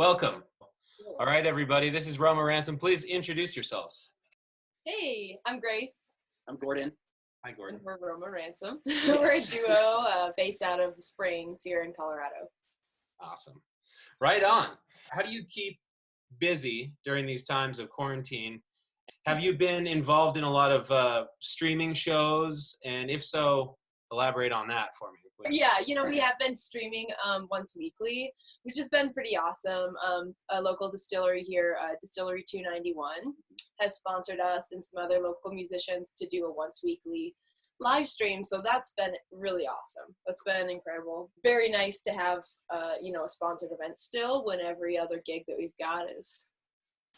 Welcome. All right, everybody. This is Roma Ransom. Please introduce yourselves. Hey, I'm Grace. I'm Gordon. Hi, Gordon. And we're Roma Ransom. We're a duo based out of the Springs here in Colorado. Awesome. Right on. How do you keep busy during these times of quarantine? Have you been involved in a lot of streaming shows? And if so, elaborate on that for me, please. Yeah, we have been streaming once weekly, which has been pretty awesome. A local distillery here, Distillery 291, has sponsored us and some other local musicians to do a once weekly live stream. So that's been really awesome. That's been incredible. Very nice to have, a sponsored event still when every other gig that we've got is,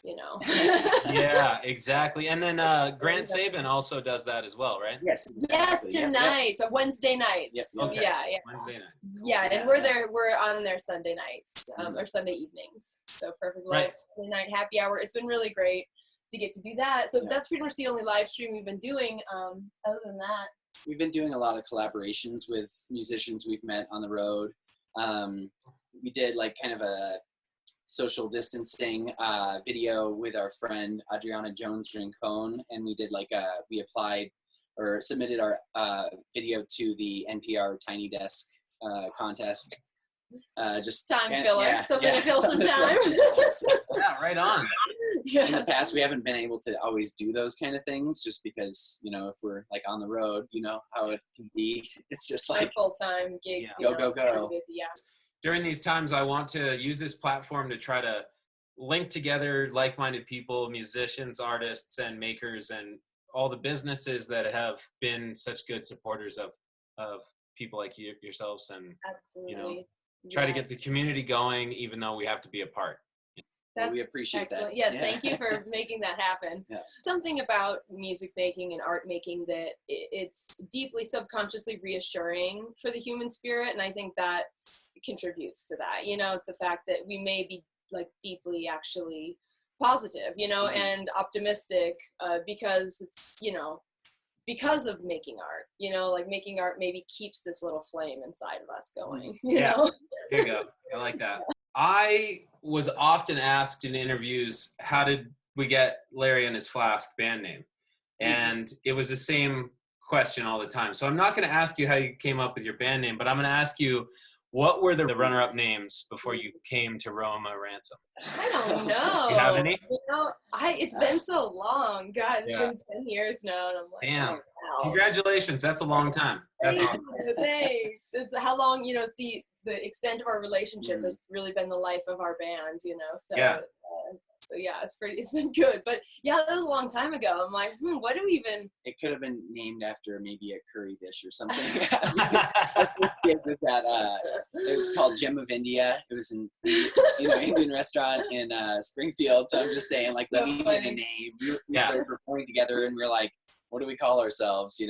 Yeah, exactly. And then Grant Sabin also does that as well, right? Yes. Exactly. Yes, tonight. Yep. So Wednesday nights. Yep. Okay. Yeah. Wednesday night. Yeah, and we're on there Sunday nights, or Sunday evenings. So perfect little Sunday night happy hour. It's been really great to get to do that. So that's pretty much the only live stream we've been doing. Other than that, we've been doing a lot of collaborations with musicians we've met on the road. We did like kind of a social distancing video with our friend Adriana Jones-Rincon, and we did we applied or submitted our video to the NPR Tiny Desk contest. Just time filler, something to fill some time. Yeah, right on. Yeah. In the past, we haven't been able to always do those kind of things just because, if we're like on the road, how it can be. It's just like full-time gigs. Go. Busy, yeah. During these times, I want to use this platform to try to link together like-minded people, musicians, artists, and makers, and all the businesses that have been such good supporters of people like yourselves, and absolutely. Try to get the community going, even though we have to be apart. We appreciate excellent. that. Yes, thank you for making that happen. Yeah. Something about music making and art making that it's deeply subconsciously reassuring for the human spirit, and I think that contributes to that. The fact that we may be like deeply actually positive, and optimistic because it's because of making art, making art maybe keeps this little flame inside of us going. You know? There you go. I like that. I was often asked in interviews, how did we get Larry and His Flask band name? And it was the same question all the time. So I'm not going to ask you how you came up with your band name, but I'm going to ask you, what were the runner-up names before you came to Roma Ransom? I don't know. Do you have any? It's been so long. God, it's been 10 years now, and I'm like, damn. Oh, Congratulations. That's a long time. That's awesome. Thanks. It's how long, it's the extent of our relationship has really been the life of our band, so so it's been good. But that was a long time ago. I'm like, what do we even? It could have been named after maybe a curry dish or something. It was called Gem of India. It was in Indian restaurant in Springfield. So I'm just saying, like, we needed a name. We started performing together, and we're like, what do we call ourselves?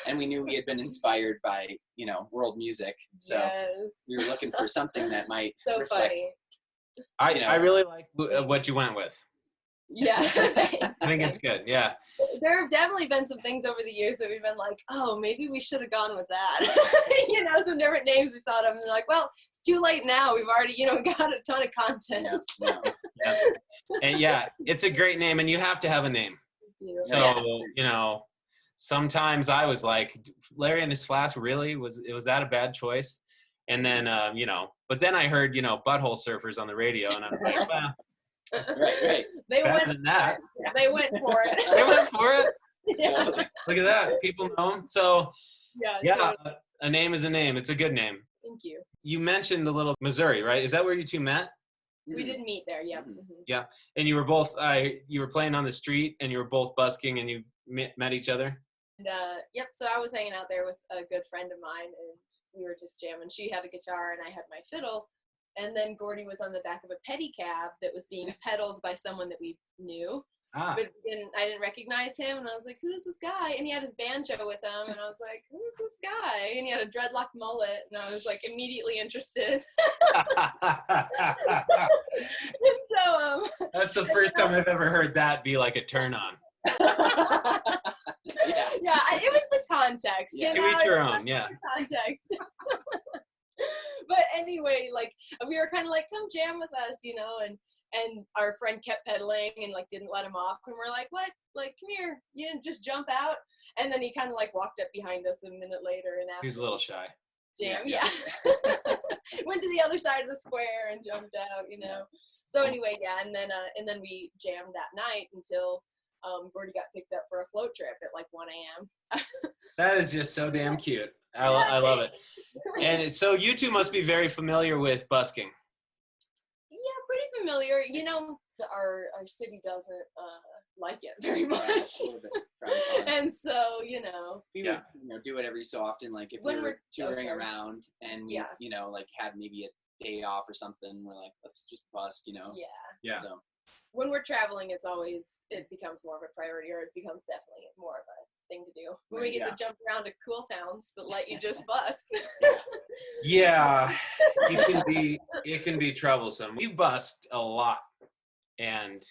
And we knew we had been inspired by world music. So we were looking for something that might reflect. Funny. I really like what you went with. Yeah. I think it's good. Yeah. There have definitely been some things over the years that we've been like, oh, maybe we should have gone with that. Some different names we thought of, and they're like, well, it's too late now. We've already, got a ton of content. And it's a great name, and you have to have a name. Thank you. So, sometimes I was like, Larry and His Flask, really? Was that a bad choice? And then, but then I heard, Butthole Surfers on the radio, and I was like, well, right. They went for that. They went for it. They went for it? Yeah. Look at that. People know them. So, totally. a name is a name. It's a good name. Thank you. You mentioned a little Missouri, right? Is that where you two met? We didn't meet there, yeah. Yeah. And you were both, you were playing on the street, and you were both busking, and you met each other? And, so I was hanging out there with a good friend of mine, and we were just jamming. She had a guitar, and I had my fiddle. And then Gordy was on the back of a pedicab that was being pedaled by someone that we knew. But I didn't recognize him, and I was like, who's this guy? And he had his banjo with him, and I was like, who's this guy? And he had a dreadlocked mullet, and I was like immediately interested. And so that's the first time I've ever heard that be like a turn on. It was the context. To each your own, yeah. Context. But anyway, like we were kind of like, come jam with us, you know, and our friend kept pedaling and like didn't let him off, and we're like, what? Like, come here, you didn't just jump out. And then he kind of like walked up behind us a minute later and asked. He's a little shy. Jam, yeah. Went to the other side of the square and jumped out, you know. So anyway, yeah, and then we jammed that night until Gordy got picked up for a float trip at like 1 a.m. That is just so damn cute. I love it. And so you two must be very familiar with busking. Yeah, pretty familiar. You know, our city doesn't like it very much. A little bit frowned upon. And so, you know. We would, you know, do it every so often. Like if we were touring around and we, you know, like had maybe a day off or something, we're like, let's just busk, you know. Yeah. So when we're traveling, it becomes more of a priority, or it becomes definitely more of a thing to do. When we get to jump around to cool towns that let you just busk. Yeah, it can be troublesome. We've busked a lot, and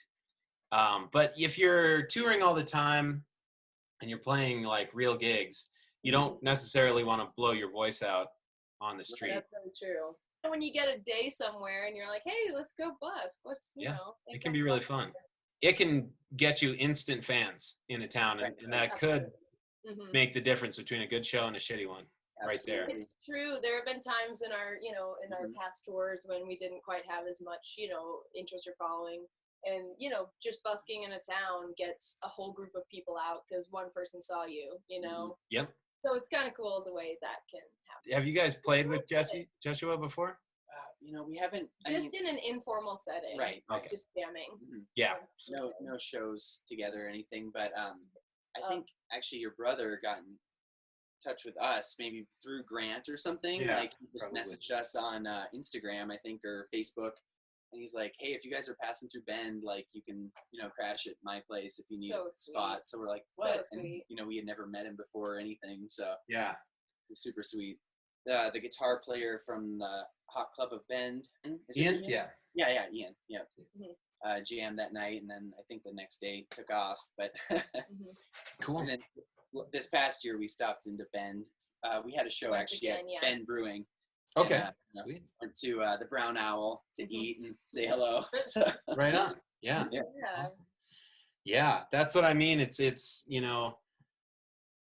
but if you're touring all the time and you're playing like real gigs, you don't necessarily want to blow your voice out on the street. That's very true. And when you get a day somewhere and you're like, hey, let's go busk. You know? It can be really fun. It can get you instant fans in a town, and that could make the difference between a good show and a shitty one. Absolutely. Right there. It's true. There have been times in our, you know, in our past tours when we didn't quite have as much, you know, interest or following. And, you know, just busking in a town gets a whole group of people out because one person saw you, you know. Yep. So it's kind of cool the way that can happen. Have you guys played with Joshua before? You know, we haven't. Just in an informal setting. Right. Okay. Just jamming. Yeah. No shows together or anything, but I think actually your brother got in touch with us maybe through Grant or something. Yeah, like he just messaged us on Instagram, I think, or Facebook. And he's like, hey, if you guys are passing through Bend, like you can, you know, crash at my place if you need a spot. So we're like, what? So and, you know, we had never met him before or anything. So yeah, it was super sweet. The guitar player from the Hot Club of Bend. Is Ian? it Ian? Yeah, Ian. Yeah. Jammed that night, and then I think the next day took off. But cool. And then this past year we stopped into Bend. We had a show actually at Bend Brewing. Okay. And, sweet. Went to the Brown Owl to eat and say hello. So. Right on. Yeah. Yeah, that's what I mean. It's you know,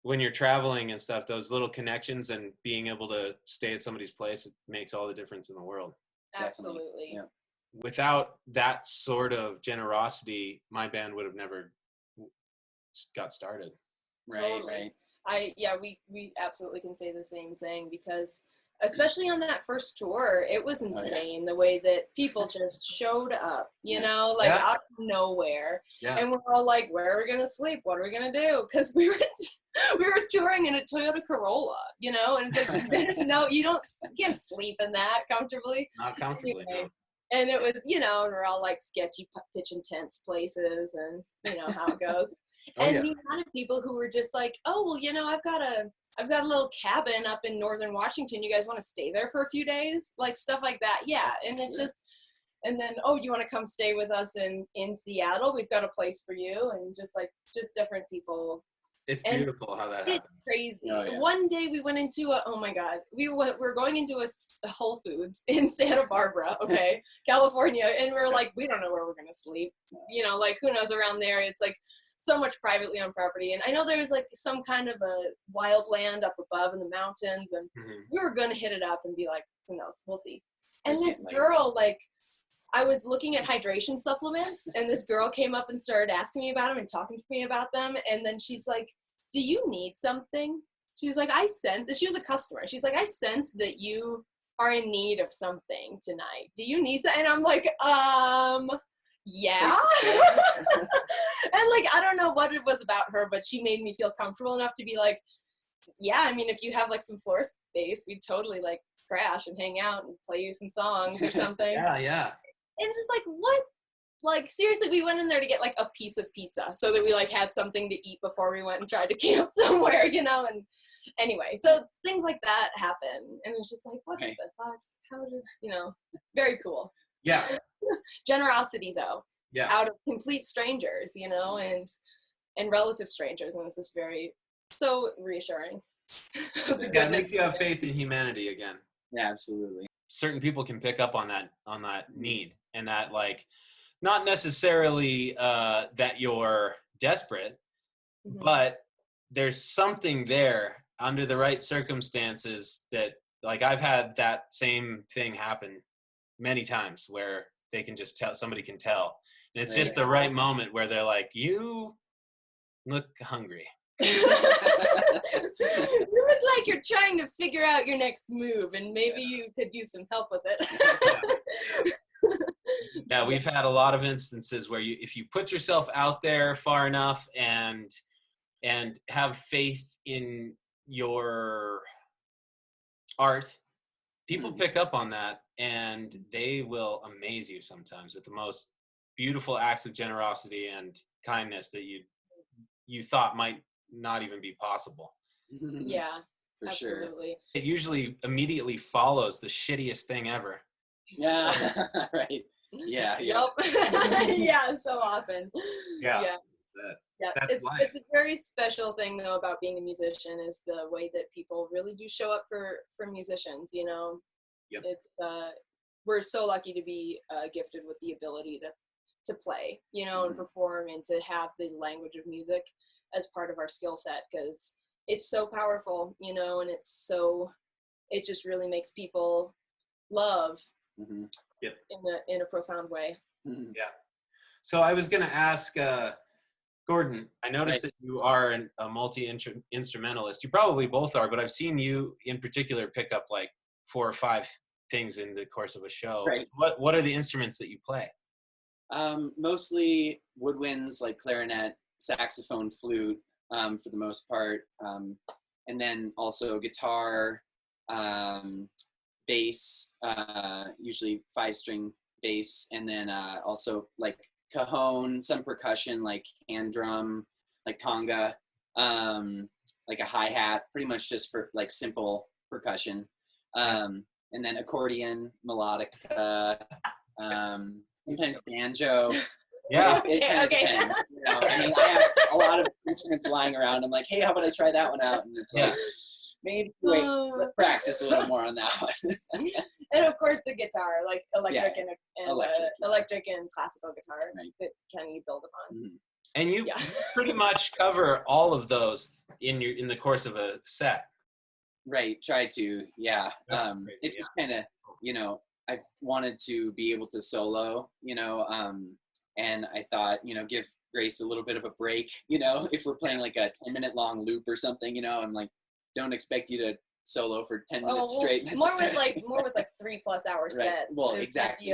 when you're traveling and stuff, those little connections and being able to stay at somebody's place, it makes all the difference in the world. Absolutely. Yeah. Without that sort of generosity, my band would have never got started. Right. We absolutely can say the same thing, because especially on that first tour, it was insane the way that people just showed up, you know, like out of nowhere. Yeah. And we're all like, where are we going to sleep? What are we going to do? Because we were touring in a Toyota Corolla, you know, and it's like, there's you can't sleep in that comfortably. Not comfortably, anyway. No. And it was, you know, and we're all like sketchy pitching tents places, and you know how it goes. And the amount of people who were just like, oh, well, you know, I've got a little cabin up in northern Washington. You guys want to stay there for a few days? Like stuff like that. Yeah. And it's just, and then, oh, you want to come stay with us in Seattle? We've got a place for you. And just different people. It's beautiful how that happens. It's crazy. One day we went into we're going into a Whole Foods in Santa Barbara, California, and we're like, we don't know where we're gonna sleep. You know, like who knows around there? It's like so much privately owned property, and I know there's like some kind of a wild land up above in the mountains, and we were gonna hit it up and be like, who knows? We'll see. And this girl, like, I was looking at hydration supplements, and this girl came up and started asking me about them and talking to me about them. And then she's like, do you need something? She's like, she was a customer. She's like, I sense that you are in need of something tonight. Do you need something? And I'm like, yeah. And like, I don't know what it was about her, but she made me feel comfortable enough to be like, yeah, I mean, if you have like some floor space, we'd totally like crash and hang out and play you some songs or something. Yeah. It's just like, what? Like, seriously, we went in there to get like a piece of pizza so that we like had something to eat before we went and tried to camp somewhere, you know. And anyway, so things like that happen, and it's just like, what the fuck? How did, you know? Very cool. Yeah. Generosity though. Yeah. Out of complete strangers, you know, and relative strangers, and this is very so reassuring. That makes you have faith in humanity again. Yeah, absolutely. certain people can pick up on that need, and that, like, not necessarily that you're desperate, but there's something there under the right circumstances that, like, I've had that same thing happen many times where they can just tell, somebody can tell, and it's just the right moment where they're like, you look hungry. You look like you're trying to figure out your next move, and maybe you could use some help with it. Yeah, we've had a lot of instances where if you put yourself out there far enough and have faith in your art, people pick up on that, and they will amaze you sometimes with the most beautiful acts of generosity and kindness that you thought might not even be possible. Yeah, for absolutely. sure. It usually immediately follows the shittiest thing ever. Yeah, right. Yeah. Yep. Yeah, so often. Yeah. That's life. It's a very special thing though about being a musician, is the way that people really do show up for musicians, you know. Yep. It's we're so lucky to be gifted with the ability to play, you know, and perform, and to have the language of music as part of our skill set, because it's so powerful, you know, and it just really makes people love in a profound way. Yeah. So I was going to ask Gordon, I noticed that you are a multi-instrumentalist. You probably both are, but I've seen you in particular pick up like 4 or 5 things in the course of a show. Right. What are the instruments that you play? Mostly woodwinds, like clarinet, saxophone, flute, for the most part, and then also guitar, bass, usually 5-string bass, and then also like cajon, some percussion like hand drum, like conga, like a hi-hat, pretty much just for like simple percussion, and then accordion, melodica, sometimes banjo. Yeah. It kind of depends. You know? I mean, I have a lot of instruments lying around. I'm like, hey, how about I try that one out? And it's like, maybe let's practice a little more on that one. And of course the guitar, like electric and electric and classical guitar that you build upon. And you pretty much cover all of those in the course of a set. Right. Try to. Yeah. Crazy, it just kind of, you know, I've wanted to be able to solo, you know, and I thought, you know, give Grace a little bit of a break, you know, if we're playing like a 10-minute long loop or something, you know, I'm like, don't expect you to solo for 10 minutes straight. More with like 3+ hour sets. Right. Well, exactly.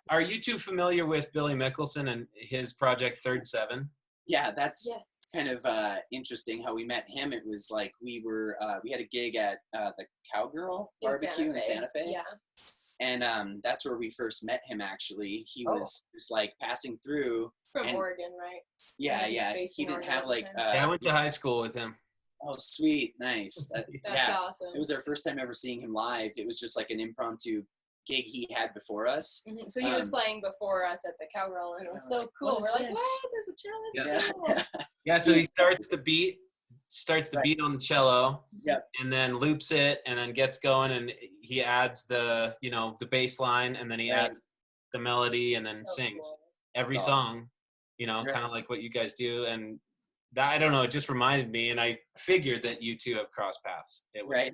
Are you two familiar with Billy Mickelson and his project Third Seven? Yeah, that's kind of interesting how we met him. It was like we had a gig at the Cowgirl Barbecue in Santa Fe. Yeah. And that's where we first met him, actually. He was just like passing through. From Oregon, right? Yeah, yeah. He didn't have like... I went to high school with him. Oh, sweet. Nice. That's awesome. It was our first time ever seeing him live. It was just like an impromptu gig he had before us. So he was playing before us at the Cowgirl, and it was so cool. We're like, what? There's a cello. This is cool. Yeah, so he starts the beat on the cello, and then loops it, and then gets going, and he adds the bass line, and then he adds the melody, and then sings every song, you know, kind of like what you guys do. And that, I don't know, it just reminded me, and I figured that you two have crossed paths. Right.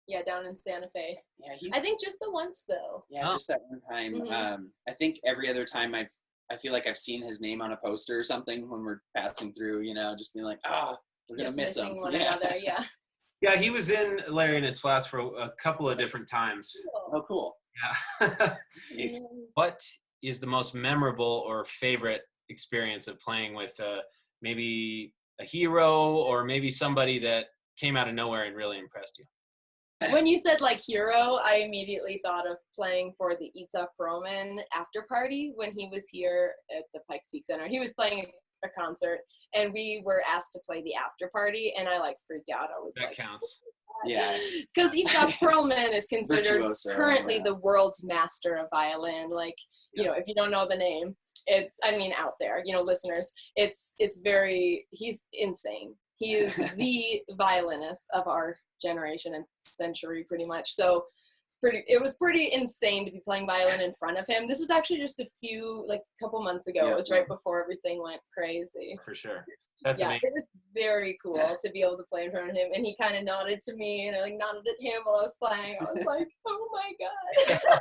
Yeah, down in Santa Fe. Yeah, I think just the once though. Yeah, just that one time. I think every other time I feel like I've seen his name on a poster or something when we're passing through, you know, just being like, we're going to miss him. One another, Yeah, he was in Larry and His Flask for a couple of different times. Oh, cool. Yeah. What is the most memorable or favorite experience of playing with maybe a hero or maybe somebody that came out of nowhere and really impressed you? When you said like hero, I immediately thought of playing for the Itzhak Roman after party when he was here at the Pikes Peak Center. He was playing a concert, and we were asked to play the after party, and I like freaked out. I was that like, counts. Yeah, because Itzhak Perlman is considered currently the world's master of violin. Like, you know, if you don't know the name, out there, you know, listeners, he's insane. He is the violinist of our generation and century, pretty much. So it was pretty insane to be playing violin in front of him. This was actually just a couple months ago. It was right before everything went crazy. For sure. That's yeah, amazing. it was very cool to be able to play in front of him, and he kind of nodded to me, and I nodded at him while I was playing. I was like, oh my god.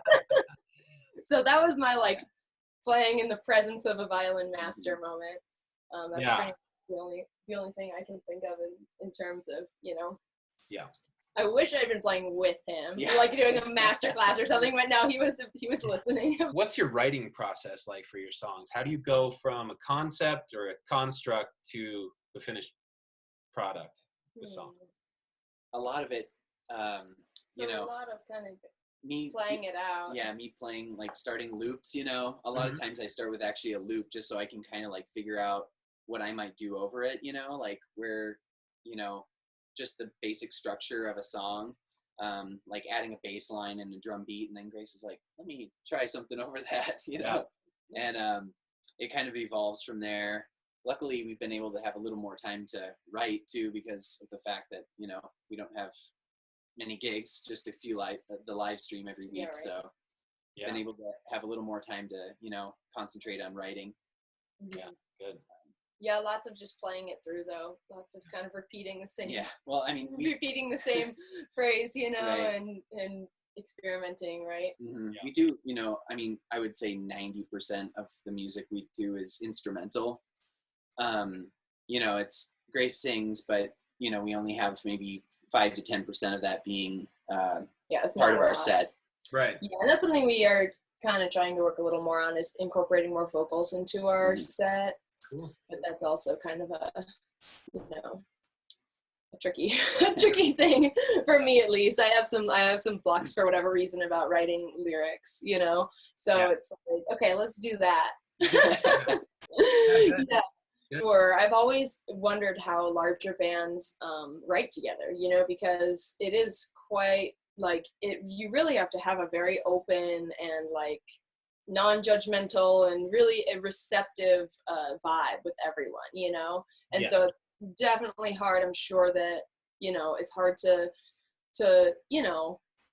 So that was my playing in the presence of a violin master moment. That's pretty much the only thing I can think of in terms of Yeah. I wish I'd been playing with him, doing a master class or something, but no, he was listening. What's your writing process like for your songs? How do you go from a concept or a construct to the finished product, the song? A lot of it, a lot of kind of me playing it out. Yeah, me playing, starting loops, A lot of times I start with actually a loop just so I can kind of figure out what I might do over it, where, just the basic structure of a song, adding a bass line and a drum beat, and then Grace is like, let me try something over that, and it kind of evolves from there. Luckily, we've been able to have a little more time to write too, because of the fact that, we don't have many gigs, just a few the live stream every week. Right. So been able to have a little more time to, concentrate on writing. Yeah, good. Yeah, lots of just playing it through though. Lots of kind of repeating the same. Yeah, well, I mean, repeating the same phrase, Right. and experimenting, right? Mm-hmm. Yeah. We do, I would say 90% of the music we do is instrumental. It's Grace sings, but we only have maybe 5 to 10% of that being part of our set. Right. Yeah, and that's something we are kind of trying to work a little more on, is incorporating more vocals into our set. Cool. But that's also kind of a tricky thing for me, at least. I have some blocks for whatever reason about writing lyrics, so it's like, okay, let's do that. Yeah. Sure. I've always wondered how larger bands write together, because it is quite you really have to have a very open and non-judgmental and really a receptive vibe with everyone, and so it's definitely hard. I'm sure that it's hard to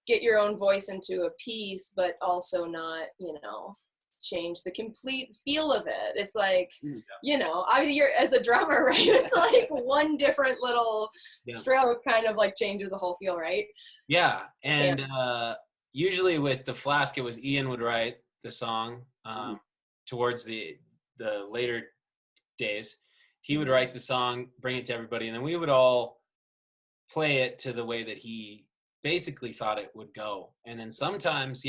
get your own voice into a piece, but also not change the complete feel of it. It's you're as a drummer, right? It's one different little stroke kind of changes the whole feel, right? Yeah, and usually with the Flask, it was Ian would write the song towards the later days. He would write the song, bring it to everybody, and then we would all play it to the way that he basically thought it would go. And then sometimes,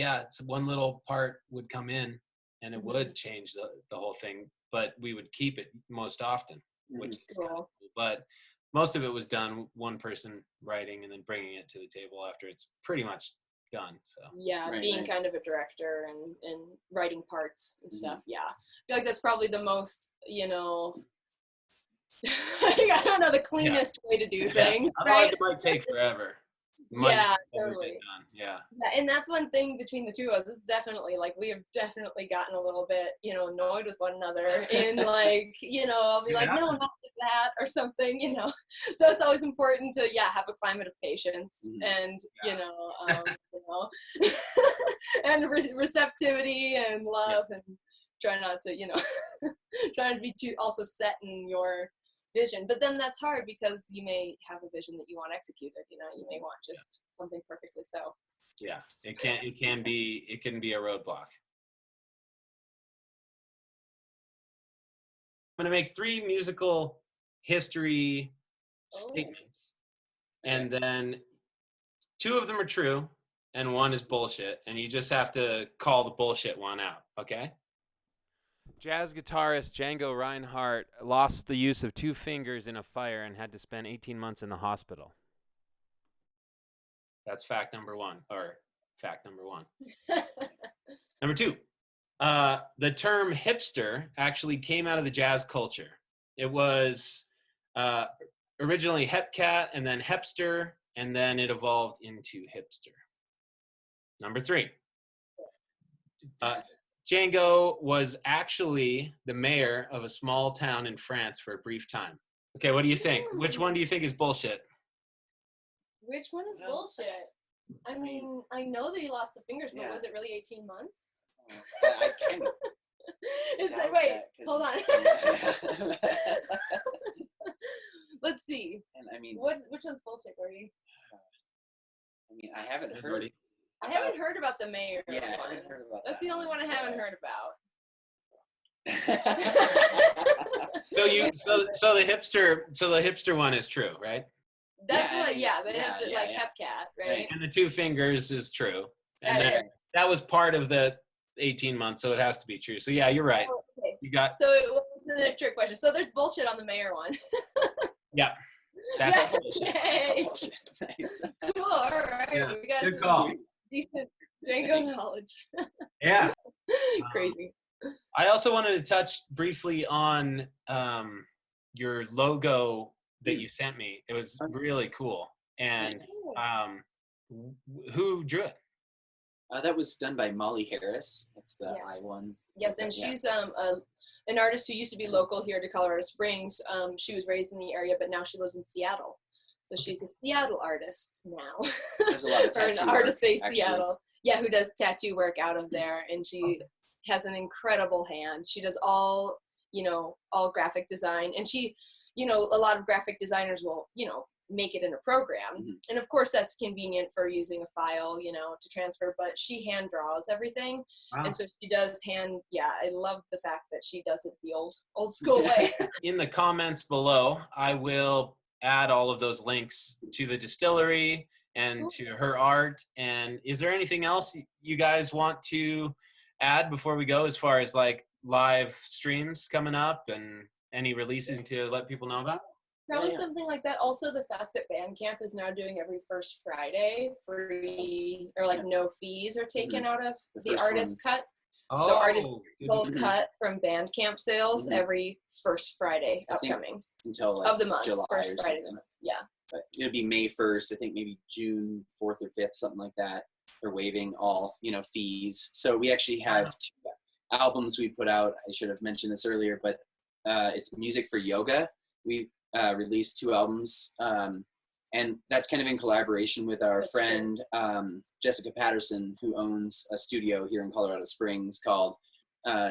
one little part would come in and it would change the whole thing, but we would keep it most often, which is kind of cool. But most of it was done one person writing and then bringing it to the table after it's pretty much done. So being kind of a director and writing parts and stuff. I feel like that's probably the most I don't know, the cleanest way to do things. Otherwise right? it might take forever. Totally. Yeah, and that's one thing between the two of us. It's definitely we have definitely gotten a little bit annoyed with one another in I'll be no, not like that or something, so it's always important to have a climate of patience and and receptivity and love and try not to trying to be too also set in your vision. But then that's hard because you may have a vision that you want executed, you may want just something perfectly so. It can be a roadblock. I'm going to make 3 musical history statements, and then 2 of them are true and 1 is bullshit, and you just have to call the bullshit one out, okay? Jazz guitarist Django Reinhardt lost the use of 2 fingers in a fire and had to spend 18 months in the hospital. That's fact number 1, or fact number 1. Number 2, the term hipster actually came out of the jazz culture. It was originally hepcat and then hepster, and then it evolved into hipster. Number 3, Django was actually the mayor of a small town in France for a brief time. Okay, what do you think? Which one do you think is bullshit? Which one is bullshit? I mean, I know that he lost the fingers, but Yeah. was it really 18 months? I kind of Is doubt that, wait, that, 'cause- hold on. Yeah. Let's see. And I mean, Which one's bullshit, Gordy? I haven't heard. Gordy. I haven't heard about the mayor. Yeah, I one. haven't heard about That's that the only one I haven't so- heard about. So the hipster one is true, right? That's Yeah, I what, mean, yeah, but yeah, it's yeah, like yeah. Hepcat, right? Right. And the 2 fingers is true. And That that, is. that was part of the 18 months, so it has to be true. So yeah, you're right. Oh, okay. You got So it wasn't a trick question. So there's bullshit on the mayor one. yeah. That's Yeah, bullshit. yay. Nice. Cool. All right. Yeah, We got good some call. decent Django knowledge. Yeah. Crazy. I also wanted to touch briefly on your logo that you sent me. It was really cool. And who drew it? That was done by Molly Harris. That's the Yes. I1. Yes, and Yeah. she's an artist who used to be local here to Colorado Springs. She was raised in the area, but now she lives in Seattle. So she's a Seattle artist now. Does a lot of or an tattoo artist work, based actually. Seattle. Yeah, who does tattoo work out of there, and she has an incredible hand. She does all graphic design, and she, a lot of graphic designers will, make it in a program, Mhm. and of course that's convenient for using a file, to transfer. But she hand draws everything, Wow. and so she does hand. Yeah, I love the fact that she does it the old school way. In the comments below, I will add all of those links to the distillery and to her art. And is there anything else you guys want to add before we go, as far as like live streams coming up and any releases to let people know about? Probably Yeah. something like that. Also, the fact that Bandcamp is now doing every first Friday free, or like no fees are taken out of The the first artist cut. Oh, So artists good. sold cut from Bandcamp sales Mhm. every first Friday I think upcoming Until like of the month. July First or Friday of the something. month. Yeah. But it'll be May 1st. I think maybe June 4th or 5th, something like that. They're waiving all fees. So we actually have 2 albums we put out. I should have mentioned this earlier, but it's music for yoga. We released 2 albums, and that's kind of in collaboration with our That's friend Jessica Patterson, who owns a studio here in Colorado Springs called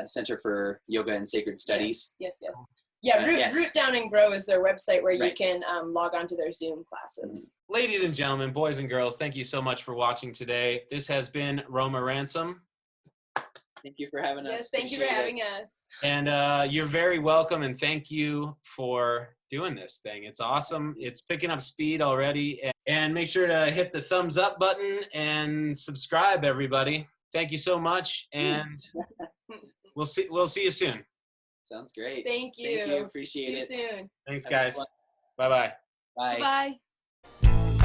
Center for Yoga and Sacred Studies. Yes. Yeah, Yes. Root Down and Grow is their website where you Right. can log on to their Zoom classes. Ladies and gentlemen, boys and girls, thank you so much for watching today. This has been Roma Ransom. Thank you for having us. Yes, thank you for Appreciate it. having us. And you're very welcome, and thank you for doing this thing. It's awesome. It's picking up speed already. And make sure to hit the thumbs up button and subscribe, everybody. Thank you so much, and we'll see you soon. Sounds great. Thank you. Thank you. Appreciate See you it. soon. Thanks, Have a guys. good Bye-bye. Bye. Bye.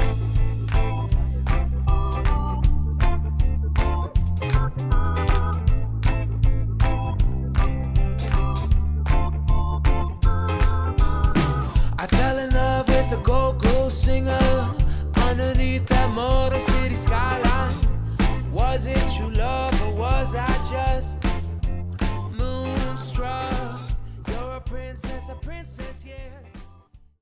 I fell in love with a go-go singer underneath that Motor City skyline. Was it true love or was I just moonstruck? You're a princess, yeah.